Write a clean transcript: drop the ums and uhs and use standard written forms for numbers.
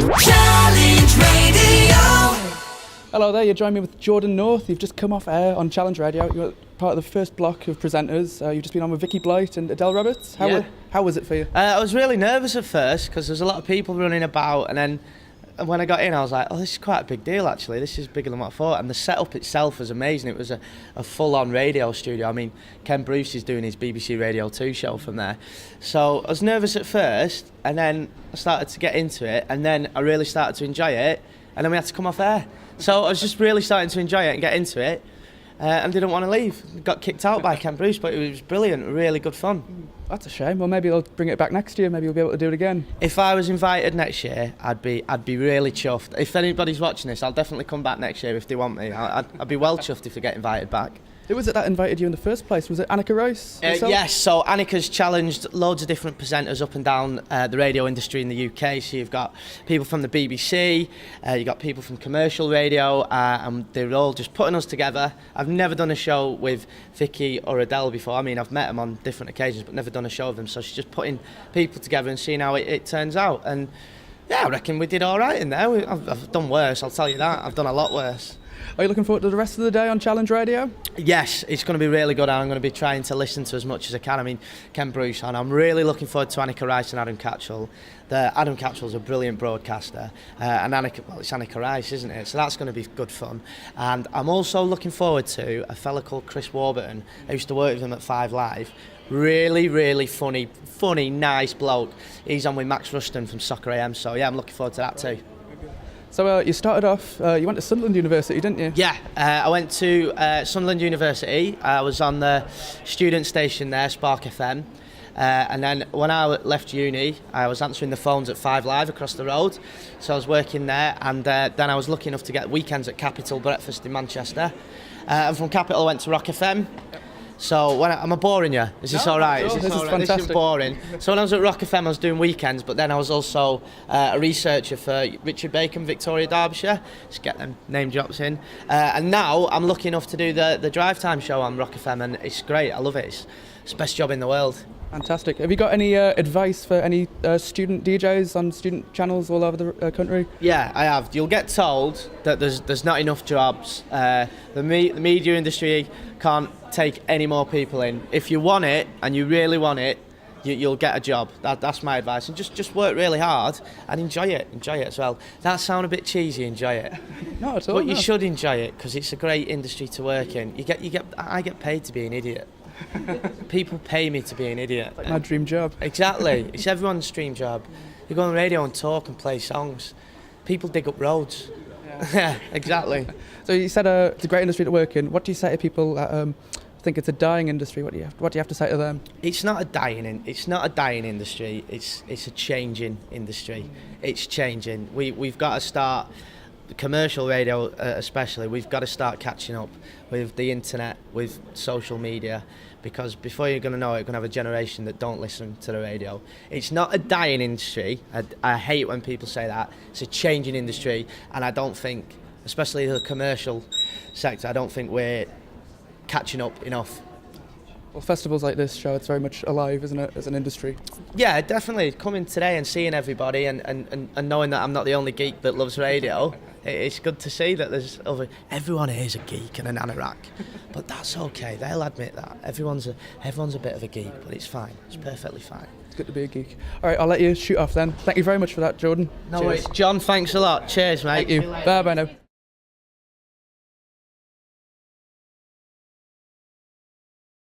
Challenge Radio. Hello there, you join me with Jordan North. You've just come off air on Challenge Radio. You're part of the first block of presenters. You've just been on with Vicky Blight and Adele Roberts. How was it for you? I was really nervous at first because there's a lot of people running about, and then when I got in I was like, oh, this is quite a big deal actually. This is bigger than what I thought, and the setup itself was amazing. It was a full-on radio studio. I mean, Ken Bruce is doing his BBC Radio 2 show from there. So I was nervous at first, and then I started to get into it, and then I really started to enjoy it, and then we had to come off air. So I was just really starting to enjoy it and get into it, and didn't want to leave. Got kicked out by Ken Bruce, but it was brilliant, really good fun. That's a shame. Well, maybe they'll bring it back next year. Maybe we'll be able to do it again. If I was invited next year, I'd be really chuffed. If anybody's watching this, I'll definitely come back next year if they want me. I'd be well chuffed if they get invited back. Who was it that invited you in the first place? Was it Annika Rice? Yes, so Annika's challenged loads of different presenters up and down the radio industry in the UK. So you've got people from the BBC, you've got people from commercial radio, and they're all just putting us together. I've never done a show with Vicky or Adele before. I mean, I've met them on different occasions, but never done a show with them. So she's just putting people together and seeing how it turns out. And yeah, I reckon we did all right in there. I've done worse, I'll tell you that. I've done a lot worse. Are you looking forward to the rest of the day on Challenge Radio? Yes, it's going to be really good, and I'm going to be trying to listen to as much as I can. I mean, Ken Bruce, and I'm really looking forward to Annika Rice and Adam Catchell. Adam Catchell's a brilliant broadcaster, and it's Annika Rice, isn't it? So that's going to be good fun. And I'm also looking forward to a fella called Chris Warburton. I used to work with him at 5 Live. Really, really funny, nice bloke. He's on with Max Ruston from Soccer AM, so yeah, I'm looking forward to that too. So you started off, you went to Sunderland University, didn't you? Yeah, I went to Sunderland University. I was on the student station there, Spark FM. And then when I left uni, I was answering the phones at 5 Live across the road. So I was working there, and then I was lucky enough to get weekends at Capital Breakfast in Manchester. And from Capital I went to Rock FM. So am I boring you? Is this all right? This is fantastic. This is boring. So when I was at Rock FM, I was doing weekends, but then I was also a researcher for Richard Bacon, Victoria, Derbyshire. Just get them name drops in. And now I'm lucky enough to do the drive time show on Rock FM, and it's great. I love it. It's the best job in the world. Fantastic. Have you got any advice for any student DJs on student channels all over the country? Yeah, I have. You'll get told that there's not enough jobs. The media industry can't take any more people in. If you want it and you really want it, you'll get a job. That's my advice. And just work really hard and enjoy it. Enjoy it as well. That sound a bit cheesy. Enjoy it. Not at all. But you should enjoy it because it's a great industry to work in. I get paid to be an idiot. People pay me to be an idiot. Like my dream job. Exactly. It's everyone's dream job. You go on the radio and talk and play songs. People dig up roads. Yeah, exactly. So you said it's a great industry to work in. What do you say to people that think it's a dying industry? What do you have to say to them? It's not a dying industry. It's a changing industry. It's changing. We've got to start. Commercial radio especially, we've got to start catching up with the internet, with social media, because before you're going to know it, you're going to have a generation that don't listen to the radio. It's not a dying industry. I hate when people say that. It's a changing industry, and I don't think, especially the commercial sector, I don't think we're catching up enough. Well, festivals like this show, it's very much alive, isn't it, as an industry? Yeah, definitely. Coming today and seeing everybody and knowing that I'm not the only geek that loves radio, it's good to see that there's everyone here is a geek and an anorak, but that's okay. They'll admit that. Everyone's a bit of a geek, but it's fine. It's perfectly fine. It's good to be a geek. All right, I'll let you shoot off then. Thank you very much for that, Jordan. No worries. John, thanks a lot. Cheers, mate. Thank you. Bye now.